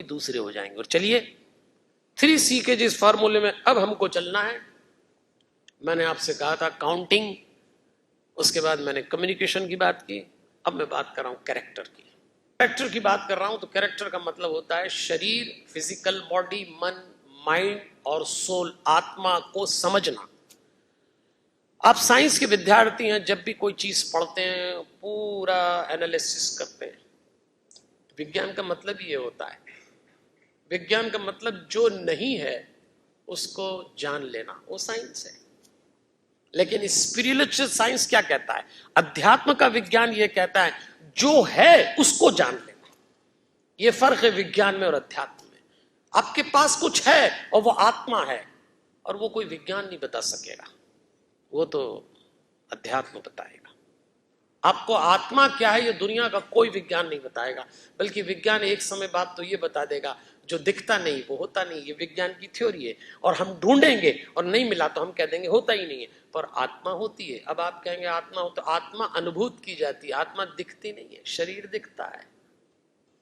दूसरे हो जाएंगे। और चलिए 3C के जिस फार्मूले में अब हमको चलना है, मैंने आपसे कहा था काउंटिंग, उसके बाद मैंने कम्युनिकेशन की बात की, अब मैं बात कर रहा हूं कैरेक्टर की। कैरेक्टर की बात कर रहा हूं तो कैरेक्टर का मतलब होता है शरीर, फिजिकल बॉडी, मन, माइंड और सोल, आत्मा को समझना। आप साइंस के विद्यार्थी हैं, जब भी कोई चीज पढ़ते हैं पूरा एनालिसिस करते हैं। विज्ञान का मतलब ये होता है, विज्ञान का मतलब जो नहीं है उसको जान लेना, वो साइंस है। लेकिन स्पिरिचुअल साइंस क्या कहता है? अध्यात्म का विज्ञान ये कहता है जो है उसको जान लेना। ये फर्क है विज्ञान में और अध्यात्म में। आपके पास कुछ है और वो आत्मा है, और वो कोई विज्ञान नहीं बता सकेगा, वो तो अध्यात्म बताएगा। आपको आत्मा क्या है ये दुनिया का कोई विज्ञान नहीं बताएगा, बल्कि विज्ञान एक समय बाद तो ये बता देगा जो दिखता नहीं वो होता नहीं, ये विज्ञान की थ्योरी है। और हम ढूंढेंगे और नहीं मिला तो हम कह देंगे होता ही नहीं है, पर आत्मा होती है। अब आप कहेंगे आत्मा हो, तो आत्मा अनुभूत की जाती है, आत्मा दिखती नहीं है, शरीर दिखता है।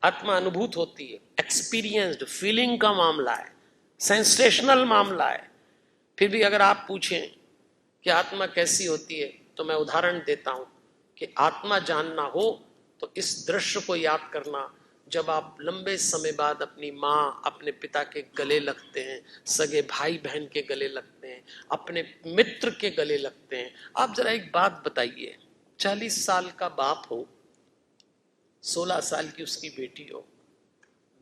आत्मा अनुभूत होती है, एक्सपीरियंस्ड, फीलिंग का मामला है, सेंसेशनल मामला है। फिर भी अगर आप पूछें कि आत्मा कैसी होती है, तो मैं उदाहरण देता हूं कि आत्मा जानना हो तो इस दृश्य को याद करना, जब आप लंबे समय बाद अपनी माँ अपने पिता के गले लगते हैं, सगे भाई बहन के गले लगते हैं, अपने मित्र के गले लगते हैं। आप जरा एक बात बताइए, 40 साल का बाप हो, 16 साल की उसकी बेटी हो,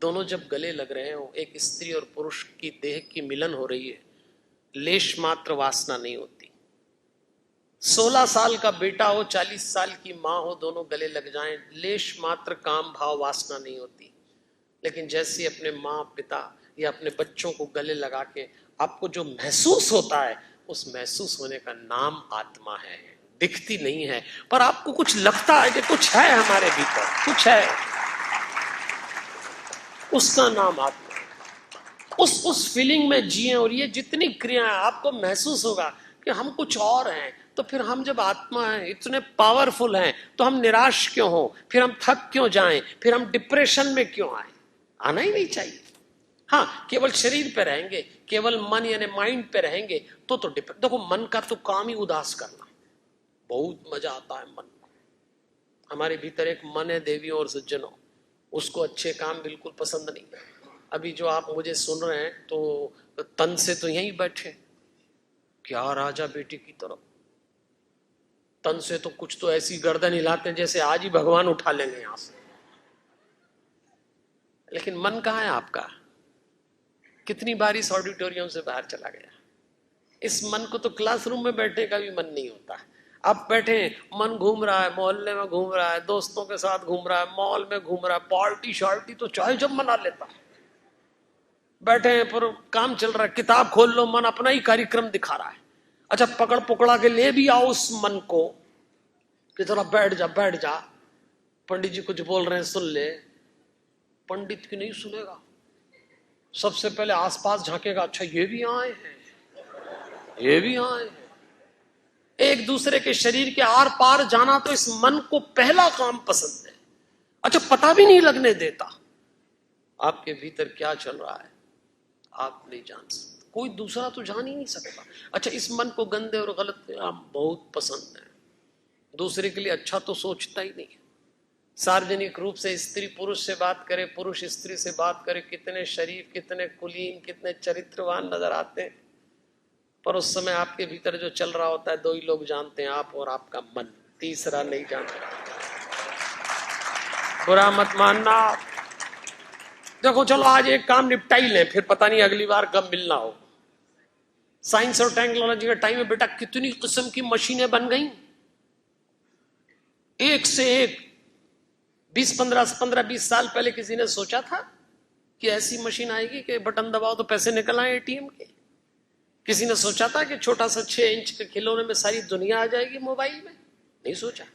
दोनों जब गले लग रहे हो, एक स्त्री और पुरुष की देह की मिलन हो रही है, लेश मात्र वासना नहीं होती। 16 साल का बेटा हो, 40 साल की माँ हो, दोनों गले लग जाएं, लेश मात्र काम भाव वासना नहीं होती। लेकिन जैसे अपने माँ पिता या अपने बच्चों को गले लगा के आपको जो महसूस होता है, उस महसूस होने का नाम आत्मा है। दिखती नहीं है, पर आपको कुछ लगता है कि कुछ है हमारे भीतर, कुछ है, उसका नाम आत्मा है। उस फीलिंग में जिए, और ये जितनी क्रियाएं आपको महसूस होगा कि हम कुछ और हैं, तो फिर हम जब आत्मा है, इतने पावरफुल हैं, तो हम निराश क्यों हो, फिर हम थक क्यों जाएं, फिर हम डिप्रेशन में क्यों आए? आना ही नहीं चाहिए। हाँ, केवल शरीर पे रहेंगे, केवल मन यानी माइंड पे रहेंगे तो देखो, मन का तो काम ही उदास करना। बहुत मजा आता है मन को। हमारे भीतर एक मन है देवियों और सज्जनों, उसको अच्छे काम बिल्कुल पसंद नहीं है। अभी जो आप मुझे सुन रहे हैं तो तन से तो यहीं बैठे, क्या राजा बेटी की तरफ, तन से तो कुछ तो ऐसी गर्दन हिलाते हैं जैसे आज ही भगवान उठा लेंगे यहां से। लेकिन मन कहाँ है आपका? कितनी बार इस ऑडिटोरियम से बाहर चला गया। इस मन को तो क्लासरूम में बैठने का भी मन नहीं होता। आप बैठे, मन घूम रहा है, मोहल्ले में घूम रहा है, दोस्तों के साथ घूम रहा है, मॉल में घूम रहा है, पार्टी शार्टी तो चाहे जब मना लेता है। बैठे हैं पर काम चल रहा है, किताब खोल लो, मन अपना ही कार्यक्रम दिखा रहा है। अच्छा, पकड़ पकड़ा के ले भी आओ उस मन को कि जरा बैठ जा बैठ जा, पंडित जी कुछ बोल रहे हैं सुन ले। पंडित की नहीं सुनेगा, सबसे पहले आसपास झांकेगा, अच्छा ये भी आए हैं, ये भी आए हैं। एक दूसरे के शरीर के आर पार जाना तो इस मन को पहला काम पसंद है। अच्छा, पता भी नहीं लगने देता आपके भीतर क्या चल रहा है, आप नहीं जान सकते, कोई दूसरा तो जान ही नहीं सकता। अच्छा, इस मन को गंदे और गलत काम बहुत पसंद है, दूसरे के लिए अच्छा तो सोचता ही नहीं। सार्वजनिक रूप से स्त्री पुरुष से बात करे, पुरुष स्त्री से बात करे, कितने शरीफ, कितने कुलीन, कितने चरित्रवान नजर आते हैं, पर उस समय आपके भीतर जो चल रहा होता है दो ही लोग जानते हैं, आप और आपका मन, तीसरा नहीं जानता। बुरा मत मानना। देखो चलो आज एक काम निपटा ही लें, फिर पता नहीं अगली बार कब मिलना हो। साइंस और टेक्नोलॉजी के टाइम में बेटा कितनी किस्म की मशीनें बन गई, एक से एक। 15-20 साल पहले किसी ने सोचा था कि ऐसी मशीन आएगी कि बटन दबाओ तो पैसे निकल आए एटीएम के? किसी ने सोचा था कि छोटा सा 6 इंच के खिलौने में सारी दुनिया आ जाएगी मोबाइल में? नहीं सोचा।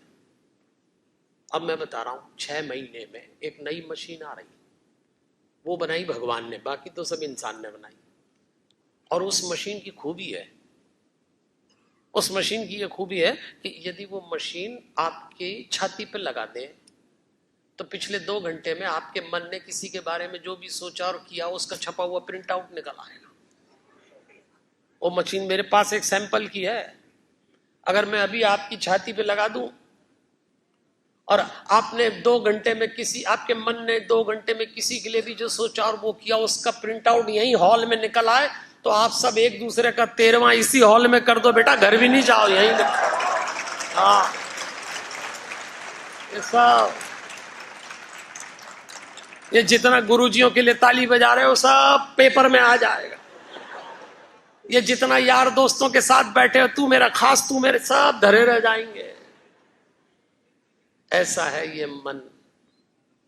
अब मैं बता रहा हूं, 6 महीने में एक नई मशीन आ रही, वो बनाई भगवान ने, बाकी तो सब इंसान ने बनाई। और उस मशीन की खूबी है, उस मशीन की यह खूबी है कि यदि वो मशीन आपकी छाती पर लगा दे तो पिछले 2 घंटे में आपके मन ने किसी के बारे में जो भी सोचा और किया उसका छपा हुआ प्रिंट आउट निकल आएगा। वो मशीन मेरे पास एक सैंपल की है, अगर मैं अभी आपकी छाती पे लगा दूं और आपने 2 घंटे में आपके मन ने 2 घंटे में किसी के लिए भी जो सोचा और वो किया उसका प्रिंट आउट यही हॉल में निकल आए, तो आप सब एक दूसरे का 13वां इसी हॉल में कर दो बेटा, घर भी नहीं जाओ, यही हाँ ये जितना गुरुजियों के लिए ताली बजा रहे हो सब पेपर में आ जाएगा। ये जितना यार दोस्तों के साथ बैठे हो, तू मेरा खास, तू मेरे, सब धरे रह जाएंगे। ऐसा है ये मन।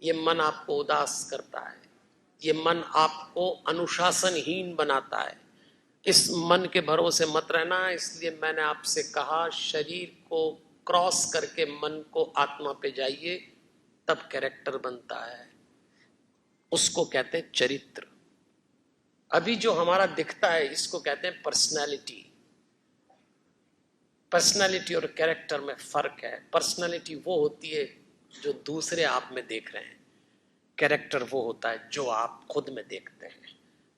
ये मन आपको उदास करता है, ये मन आपको अनुशासनहीन बनाता है। इस मन के भरोसे मत रहना। इसलिए मैंने आपसे कहा शरीर को क्रॉस करके मन को आत्मा पे जाइए, तब कैरेक्टर बनता है। उसको कहते हैं चरित्र। अभी जो हमारा दिखता है इसको कहते हैं पर्सनालिटी। पर्सनालिटी और कैरेक्टर में फर्क है। पर्सनालिटी वो होती है जो दूसरे आप में देख रहे हैं, कैरेक्टर वो होता है जो आप खुद में देखते हैं।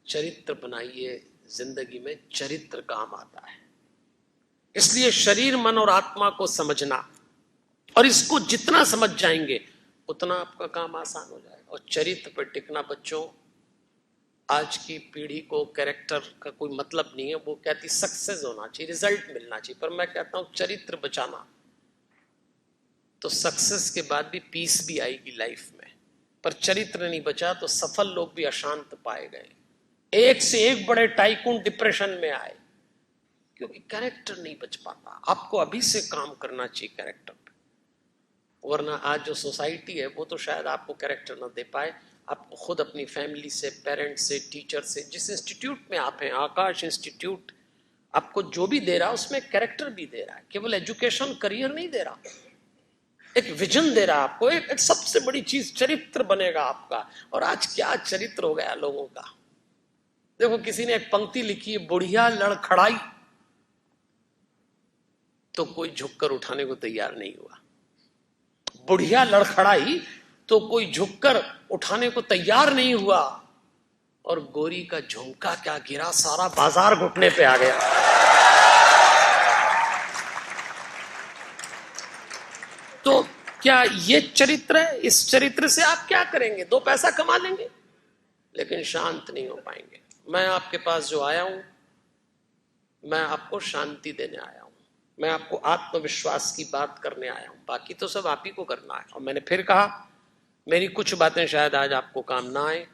चरित्र बनाइए, जिंदगी में चरित्र काम आता है। इसलिए शरीर, मन और आत्मा को समझना, और इसको जितना समझ जाएंगे उतना आपका काम आसान हो जाएगा। और चरित्र पर टिकना बच्चों, आज की पीढ़ी को कैरेक्टर का कोई मतलब नहीं है। वो कहती सक्सेस होना चाहिए, रिजल्ट मिलना चाहिए, पर मैं कहता हूं चरित्र बचाना। तो सक्सेस के बाद भी पीस भी आएगी लाइफ में, पर चरित्र नहीं बचा तो सफल लोग भी अशांत पाए गए। एक से एक बड़े टाइकून डिप्रेशन में आए, क्योंकि कैरेक्टर नहीं बच पाता। आपको अभी से काम करना चाहिए कैरेक्टर पे, वरना आज जो सोसाइटी है वो तो शायद आपको कैरेक्टर ना दे पाए। आपको खुद अपनी फैमिली से, पेरेंट्स से, टीचर से, जिस इंस्टीट्यूट में आप हैं, आकाश इंस्टीट्यूट, आपको जो भी दे रहा है उसमें कैरेक्टर भी दे रहा है। केवल एजुकेशन, करियर नहीं दे रहा, एक विजन दे रहा है आपको। एक सबसे बड़ी चीज चरित्र बनेगा आपका। और आज क्या चरित्र हो गया लोगों का। देखो किसी ने एक पंक्ति लिखी है, बुढ़िया लड़खड़ाई तो कोई झुककर उठाने को तैयार नहीं हुआ। बुढ़िया लड़खड़ाई तो कोई झुककर उठाने को तैयार नहीं हुआ। और गोरी का झुमका क्या गिरा, सारा बाजार घुटने पे आ गया। तो क्या ये चरित्र है? इस चरित्र से आप क्या करेंगे? 2 पैसा कमा लेंगे लेकिन शांत नहीं हो पाएंगे। मैं आपके पास जो आया हूं, मैं आपको शांति देने आया हूं, मैं आपको आत्मविश्वास की बात करने आया हूं। बाकी तो सब आप ही को करना है। और मैंने फिर कहा, मेरी कुछ बातें शायद आज आपको काम ना आए,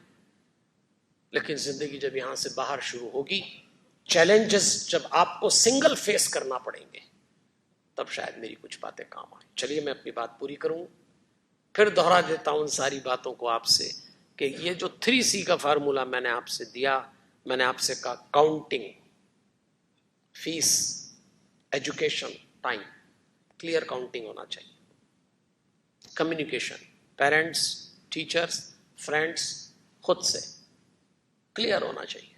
लेकिन जिंदगी जब यहां से बाहर शुरू होगी, चैलेंजेस जब आपको सिंगल फेस करना पड़ेंगे, तब शायद मेरी कुछ बातें काम आए। चलिए मैं अपनी बात पूरी करूं, फिर दोहरा देता हूं उन सारी बातों को आपसे कि ये जो 3C का फार्मूला मैंने आपसे दिया, मैंने आपसे कहा counting, fees, education, time, clear counting होना चाहिए। कम्युनिकेशन, पेरेंट्स, टीचर्स, फ्रेंड्स, खुद से क्लियर होना चाहिए।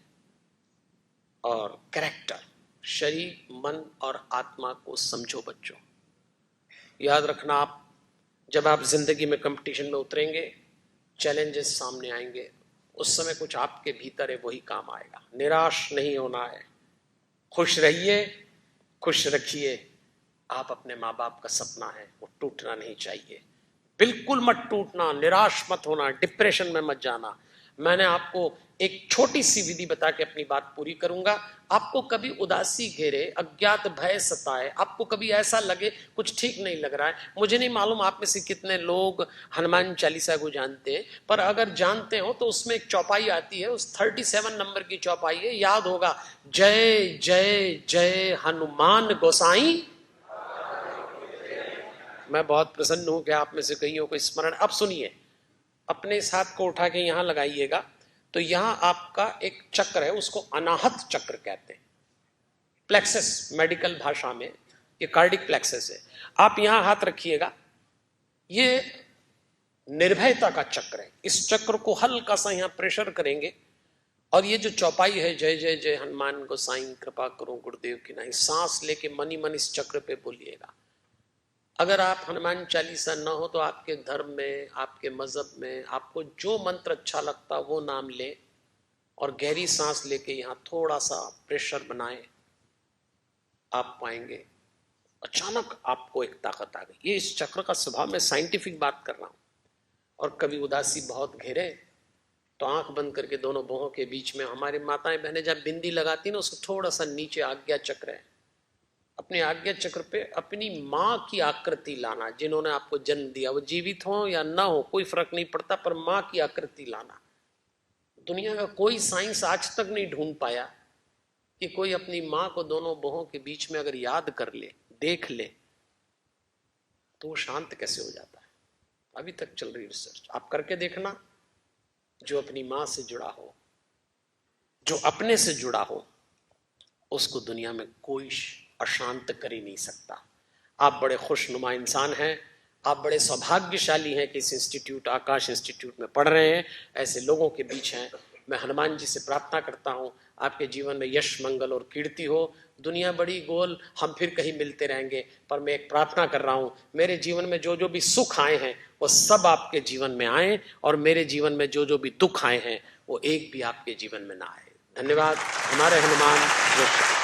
और कैरेक्टर, शरीर, मन और आत्मा को समझो बच्चों। याद रखना, आप जब आप जिंदगी में कंपटीशन में उतरेंगे, चैलेंजेस सामने आएंगे, उस समय कुछ आपके भीतर है वही काम आएगा। निराश नहीं होना है, खुश रहिए, खुश रखिए। आप अपने माँ बाप का सपना है, वो टूटना नहीं चाहिए। बिल्कुल मत टूटना, निराश मत होना, डिप्रेशन में मत जाना। मैंने आपको एक छोटी सी विधि बता के अपनी बात पूरी करूंगा। आपको कभी उदासी घेरे, अज्ञात भय सताए, आपको कभी ऐसा लगे कुछ ठीक नहीं लग रहा है, मुझे नहीं मालूम आप में से कितने लोग हनुमान चालीसा को जानते हैं, पर अगर जानते हो तो उसमें एक चौपाई आती है, उस 37 नंबर की चौपाई है, याद होगा, जय जय जय हनुमान गोसाई। मैं बहुत प्रसन्न हूं कि आप में से कईयों को स्मरण। अब सुनिए, अपने इस हाथ को उठा के यहां लगाइएगा, तो यहां आपका एक चक्र है, उसको अनाहत चक्र कहते हैं। प्लेक्सस मेडिकल भाषा में ये कार्डिक प्लेक्सस है। आप यहां हाथ रखिएगा, ये निर्भयता का चक्र है। इस चक्र को हल्का सा यहां प्रेशर करेंगे, और ये जो चौपाई है, जय जय जय हनुमान गोसाई कृपा करो गुरुदेव की नाई, सांस लेके मन ही मन इस चक्र पे बोलिएगा। अगर आप हनुमान चालीसा न हो तो आपके धर्म में, आपके मजहब में आपको जो मंत्र अच्छा लगता वो नाम लें और गहरी सांस लेके यहाँ थोड़ा सा प्रेशर बनाएं, आप पाएंगे अचानक आपको एक ताकत आ गई। ये इस चक्र का स्वभाव, मैं साइंटिफिक बात कर रहा हूं। और कभी उदासी बहुत घेरे तो आंख बंद करके दोनों भौहों के बीच में, हमारी माताएं बहनें जब बिंदी लगाती ना उसको थोड़ा सा नीचे आज्ञा चक्र है, अपने आज्ञा चक्र पे अपनी माँ की आकृति लाना, जिन्होंने आपको जन्म दिया, वो जीवित हो या ना हो कोई फर्क नहीं पड़ता, पर माँ की आकृति लाना। दुनिया का कोई साइंस आज तक नहीं ढूंढ पाया कि कोई अपनी माँ को दोनों भौहों के बीच में अगर याद कर ले, देख ले, तो वो शांत कैसे हो जाता है। अभी तक चल रही रिसर्च, आप करके देखना। जो अपनी माँ से जुड़ा हो, जो अपने से जुड़ा हो, उसको दुनिया में कोई अशांत कर ही नहीं सकता। आप बड़े खुशनुमा इंसान हैं, आप बड़े सौभाग्यशाली हैं कि इस इंस्टीट्यूट, आकाश इंस्टीट्यूट में पढ़ रहे हैं, ऐसे लोगों के बीच हैं। मैं हनुमान जी से प्रार्थना करता हूं आपके जीवन में यश, मंगल और कीर्ति हो। दुनिया बड़ी गोल, हम फिर कहीं मिलते रहेंगे, पर मैं एक प्रार्थना कर रहा हूं, मेरे जीवन में जो जो भी सुख आए हैं वो सब आपके जीवन में आए, और मेरे जीवन में जो जो भी दुख आए हैं वो एक भी आपके जीवन में ना आए। धन्यवाद। हमारे हनुमान।